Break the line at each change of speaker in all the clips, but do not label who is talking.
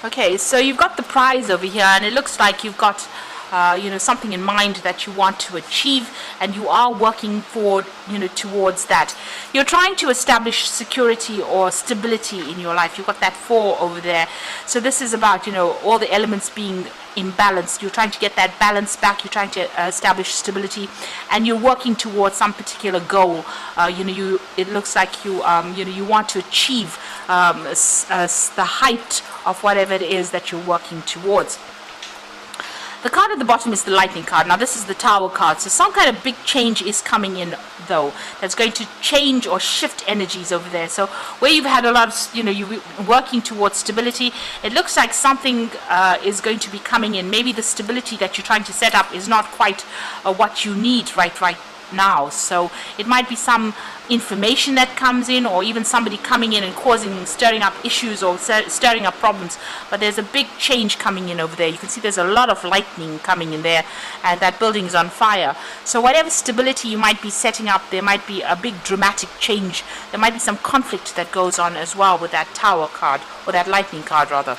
Okay, so you've got the prize over here, and it looks like you've got something in mind that you want to achieve, and you are working for towards that. You're trying to establish security or stability in your life. You've got that 4 over there. So this is about all the elements being imbalanced. You're trying to get that balance back. You're trying to establish stability, and you're working towards some particular goal. It looks like you want to achieve the height of whatever it is that you're working towards. The card at the bottom is the lightning card. Now this is the Tower card. So some kind of big change is coming in, though, that's going to change or shift energies over there. So where you've had a lot of, you're working towards stability, it looks like something is going to be coming in. Maybe the stability that you're trying to set up is not quite what you need right now. So it might be some information that comes in, or even somebody coming in and stirring up issues or stirring up problems. But there's a big change coming in over there. You can see there's a lot of lightning coming in there, and that building is on fire. So whatever stability you might be setting up, there might be a big dramatic change. There might be some conflict that goes on as well with that Tower card, or that lightning card rather.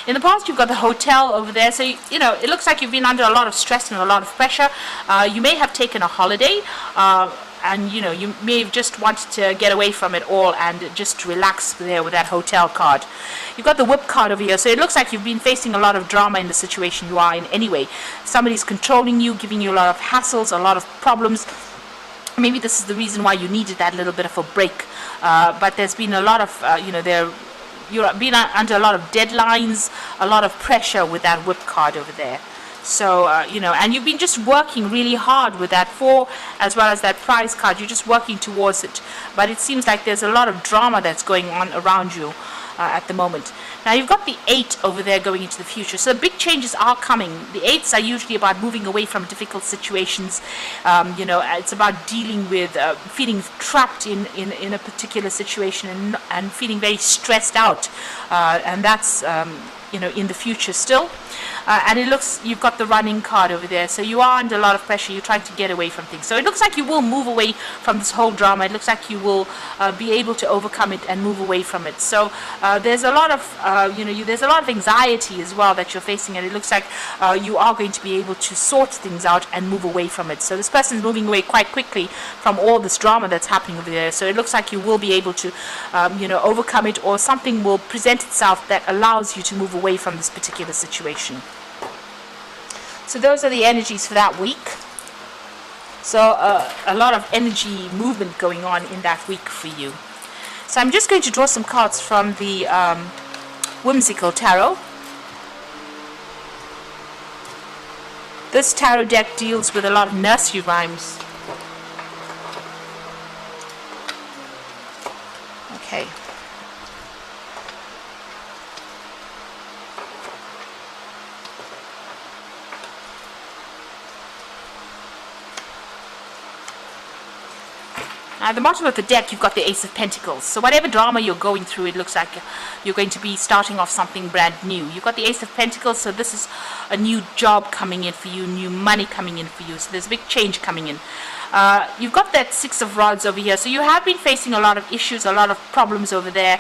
In the past, you've got the hotel over there, so it looks like you've been under a lot of stress and a lot of pressure. You may have taken a holiday, and you may have just wanted to get away from it all and just relax there with that hotel card. You've got the whip card over here, so it looks like you've been facing a lot of drama in the situation you are in anyway. Somebody's controlling you, giving you a lot of hassles, a lot of problems. Maybe this is the reason why you needed that little bit of a break, but there's been a lot of you're being under a lot of deadlines, a lot of pressure with that whip card over there. So, and you've been just working really hard with that 4 as well as that prize card. You're just working towards it. But it seems like there's a lot of drama that's going on around you at the moment. Now, you've got the 8 over there going into the future. So big changes are coming. The 8s are usually about moving away from difficult situations. It's about dealing with feeling trapped in a particular situation and feeling very stressed out. And that's, in the future still. And it looks, you've got the running card over there, so you are under a lot of pressure. You're trying to get away from things. So it looks like you will move away from this whole drama. It looks like you will be able to overcome it and move away from it. So there's a lot of, there's a lot of anxiety as well that you're facing, and it looks like you are going to be able to sort things out and move away from it. So this person is moving away quite quickly from all this drama that's happening over there. So it looks like you will be able to, overcome it, or something will present itself that allows you to move away from this particular situation. So those are the energies for that week. So a lot of energy movement going on in that week for you. So I'm just going to draw some cards from the Whimsical Tarot. This tarot deck deals with a lot of nursery rhymes. Okay. At the bottom of the deck, you've got the Ace of Pentacles. So whatever drama you're going through, it looks like you're going to be starting off something brand new. You've got the Ace of Pentacles, so this is a new job coming in for you, new money coming in for you. So there's a big change coming in. You've got that 6 of Rods over here. So you have been facing a lot of issues, a lot of problems over there.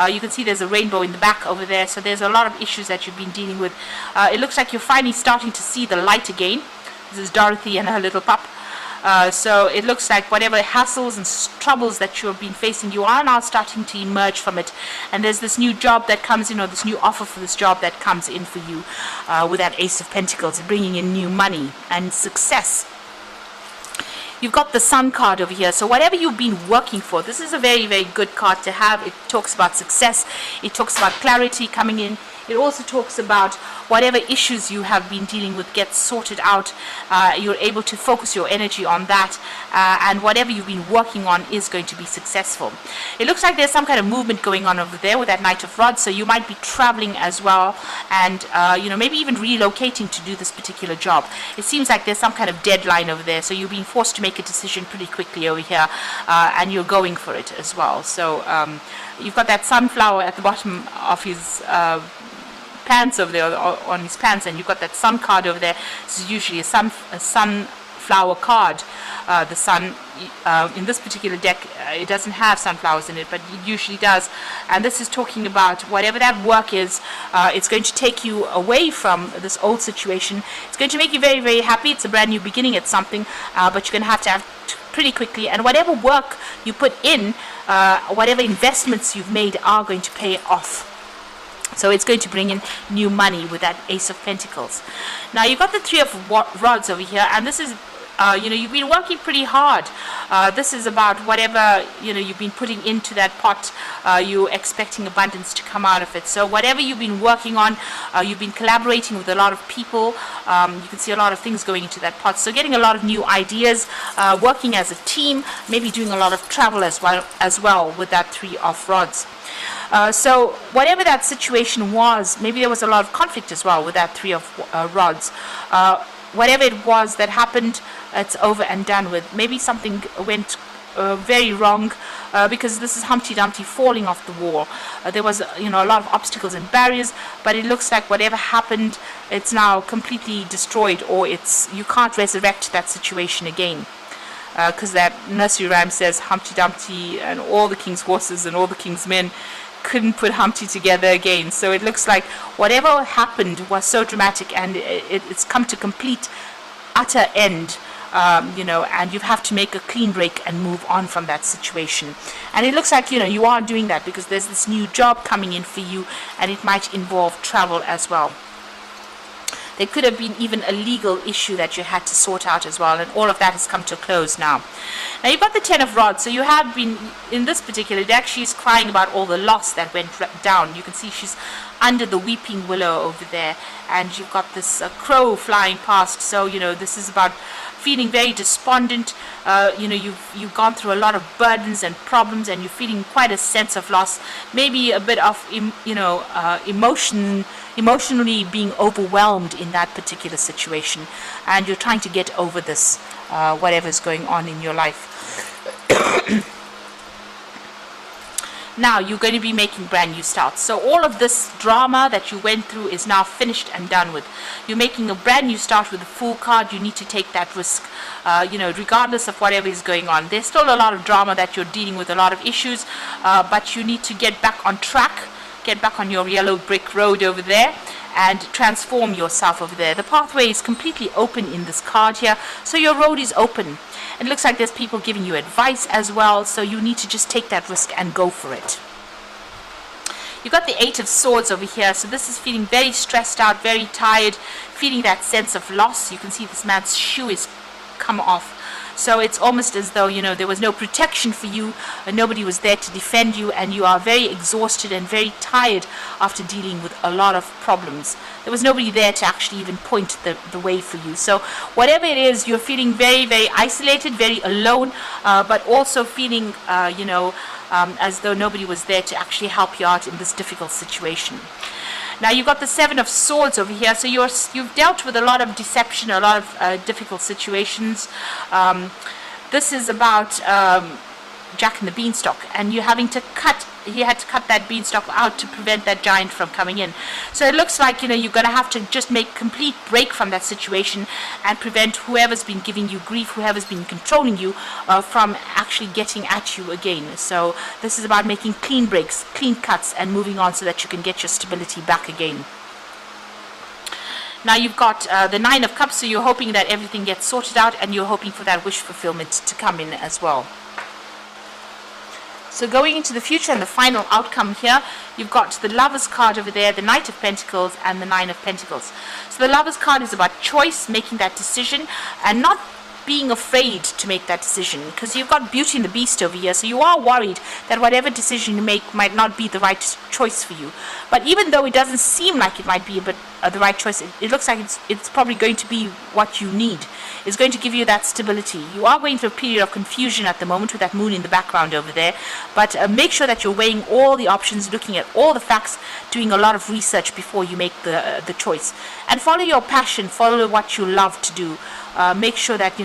You can see there's a rainbow in the back over there. So there's a lot of issues that you've been dealing with. It looks like you're finally starting to see the light again. This is Dorothy and her little pup. So it looks like whatever hassles and troubles that you've been facing, you are now starting to emerge from it. And there's this new job that comes in, or this new offer for this job that comes in for you with that Ace of Pentacles, bringing in new money and success. You've got the Sun card over here. So whatever you've been working for, this is a very, very good card to have. It talks about success. It talks about clarity coming in. It also talks about whatever issues you have been dealing with gets sorted out. You're able to focus your energy on that, and whatever you've been working on is going to be successful. It looks like there's some kind of movement going on over there with that Knight of Rods, so you might be traveling as well, and maybe even relocating to do this particular job. It seems like there's some kind of deadline over there, so you're being forced to make a decision pretty quickly over here, and you're going for it as well. So you've got that sunflower at the bottom of his pants over there, on his pants, and you've got that Sun card over there. This is usually a sunflower sunflower card. The sun, in this particular deck, it doesn't have sunflowers in it, but it usually does. And this is talking about whatever that work is, it's going to take you away from this old situation. It's going to make you very, very happy. It's a brand new beginning at something, but you're going to have pretty quickly. And whatever work you put in, whatever investments you've made are going to pay off. So it's going to bring in new money with that Ace of Pentacles. Now you've got the Three of Rods over here, and this is you've been working pretty hard. This is about whatever you've been putting into that pot. You're expecting abundance to come out of it. So whatever you've been working on, you've been collaborating with a lot of people. You can see a lot of things going into that pot. So getting a lot of new ideas, working as a team, maybe doing a lot of travel as well with that Three of Rods. So whatever that situation was, maybe there was a lot of conflict as well with that Three of Rods. Whatever it was that happened, it's over and done with. Maybe something went very wrong, because this is Humpty Dumpty falling off the wall. There was a lot of obstacles and barriers, but it looks like whatever happened, it's now completely destroyed, or you can't resurrect that situation again. Because that nursery rhyme says Humpty Dumpty and all the king's horses and all the king's men couldn't put Humpty together again. So it looks like whatever happened was so dramatic, and it's come to complete utter end, and you have to make a clean break and move on from that situation. And it looks like you are doing that, because there's this new job coming in for you, and it might involve travel as well. There could have been even a legal issue that you had to sort out as well, and all of that has come to a close now. Now you've got the Ten of Rods, so you have been, in this particular deck, she's crying about all the loss that went down. You can see she's under the weeping willow over there, and you've got this crow flying past. So this is about feeling very despondent. You've gone through a lot of burdens and problems, and you're feeling quite a sense of loss, maybe a bit of emotionally being overwhelmed in that particular situation, and you're trying to get over this, whatever's going on in your life. Now you're going to be making brand new starts. So all of this drama that you went through is now finished and done with. You're making a brand new start with the Fool card. You need to take that risk, regardless of whatever is going on. There's still a lot of drama that you're dealing with, a lot of issues, but you need to get back on track, get back on your yellow brick road over there, and transform yourself over there. The pathway is completely open in this card here, so your road is open. It looks like there's people giving you advice as well, so you need to just take that risk and go for it. You've got the Eight of Swords over here, so this is feeling very stressed out, very tired, feeling that sense of loss. You can see this man's shoe is come off. So it's almost as though, there was no protection for you, and nobody was there to defend you, and you are very exhausted and very tired after dealing with a lot of problems. There was nobody there to actually even point the way for you. So whatever it is, you're feeling very, very isolated, very alone, but also feeling, as though nobody was there to actually help you out in this difficult situation. Now you've got the Seven of Swords over here, so you've dealt with a lot of deception, a lot of difficult situations. This is about Jack and the Beanstalk, and he had to cut that beanstalk out to prevent that giant from coming in. So it looks like you're going to have to just make complete break from that situation and prevent whoever's been giving you grief, whoever's been controlling you, from actually getting at you again. So this is about making clean breaks, clean cuts, and moving on so that you can get your stability back again. Now you've got the Nine of Cups, so you're hoping that everything gets sorted out, and you're hoping for that wish fulfillment to come in as well. So going into the future and the final outcome here, you've got the Lover's card over there, the Knight of Pentacles, and the Nine of Pentacles. So the Lover's card is about choice, making that decision, and not being afraid to make that decision, because you've got Beauty and the Beast over here, so you are worried that whatever decision you make might not be the right choice for you. But even though it doesn't seem like it might be the right choice, it looks like it's probably going to be what you need. It's going to give you that stability. You are going through a period of confusion at the moment with that moon in the background over there, but make sure that you're weighing all the options, looking at all the facts, doing a lot of research before you make the choice. And follow your passion, follow what you love to do. Make sure that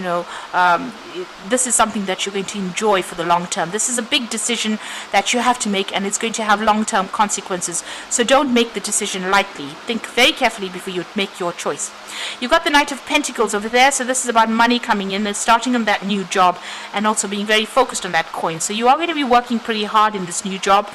this is something that you're going to enjoy for the long term. This is a big decision that you have to make, and it's going to have long-term consequences. So don't make the decision lightly. Think very carefully before you make your choice. You've got the Knight of Pentacles over there, so this is about money coming in and starting on that new job, and also being very focused on that coin. So you are going to be working pretty hard in this new job.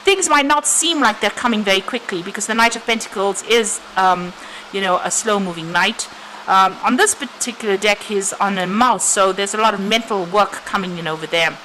Things might not seem like they're coming very quickly, because the Knight of Pentacles is a slow-moving knight. On this particular deck, he's on a mouse, so there's a lot of mental work coming in over there.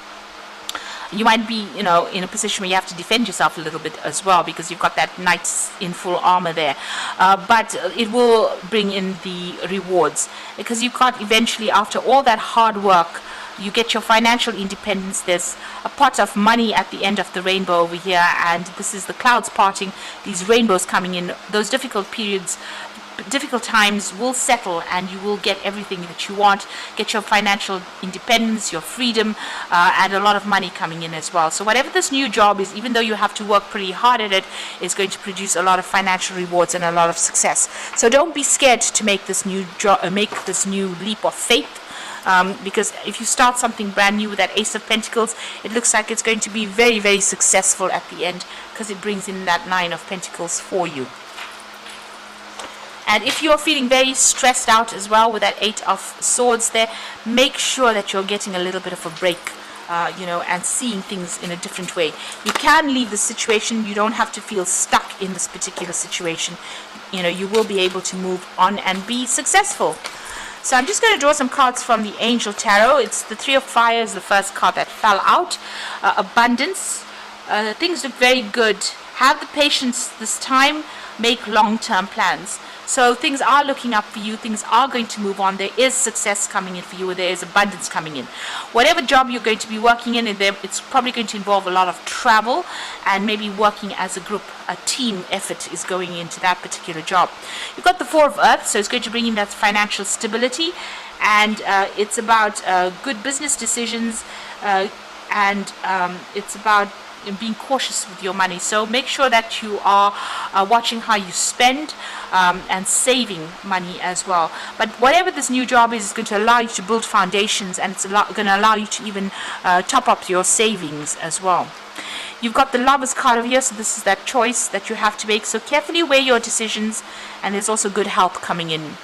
You might be, in a position where you have to defend yourself a little bit as well, because you've got that knight in full armor there. But it will bring in the rewards, because you've got eventually, after all that hard work, you get your financial independence. There's a pot of money at the end of the rainbow over here, and this is the clouds parting, these rainbows coming in. Those difficult periods, difficult times will settle, and you will get everything that you want, get your financial independence, your freedom, and a lot of money coming in as well. So whatever this new job is, even though you have to work pretty hard at it, is going to produce a lot of financial rewards and a lot of success. So don't be scared to make this new leap of faith. Because if you start something brand new with that Ace of Pentacles, it looks like it's going to be very, very successful at the end, because it brings in that Nine of Pentacles for you. And if you're feeling very stressed out as well with that Eight of Swords there, make sure that you're getting a little bit of a break, and seeing things in a different way. You can leave the situation. You don't have to feel stuck in this particular situation. You will be able to move on and be successful. So I'm just going to draw some cards from the Angel Tarot. It's the Three of Fire is the first card that fell out. Abundance. Things look very good. Have the patience this time. Make long-term plans. So things are looking up for you. Things are going to move on. There is success coming in for you. There is abundance coming in. Whatever job you're going to be working in, it's probably going to involve a lot of travel, and maybe working as a group. A team effort is going into that particular job. You've got the Four of Earth, so it's going to bring in that financial stability, and it's about good business decisions, and it's about being cautious with your money. So make sure that you are watching how you spend, and saving money as well. But whatever this new job is going to allow you to build foundations, and it's going to allow you to even top up your savings as well. You've got the Lovers card over here, so this is that choice that you have to make. So carefully weigh your decisions, and there's also good health coming in.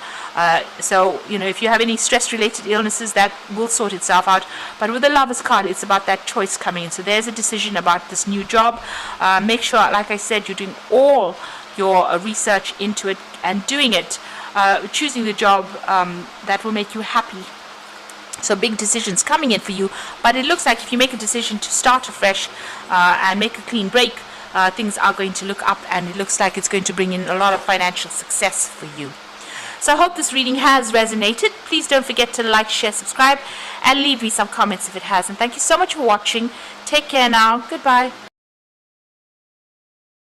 So if you have any stress-related illnesses, that will sort itself out. But with the Lovers card, it's about that choice coming in. So there's a decision about this new job. Make sure, like I said, you're doing all your research into it and doing it, choosing the job that will make you happy. So big decisions coming in for you, but it looks like if you make a decision to start afresh and make a clean break, things are going to look up, and it looks like it's going to bring in a lot of financial success for you. So I hope this reading has resonated. Please don't forget to like, share, subscribe, and leave me some comments if it has. And thank you so much for watching. Take care now. Goodbye.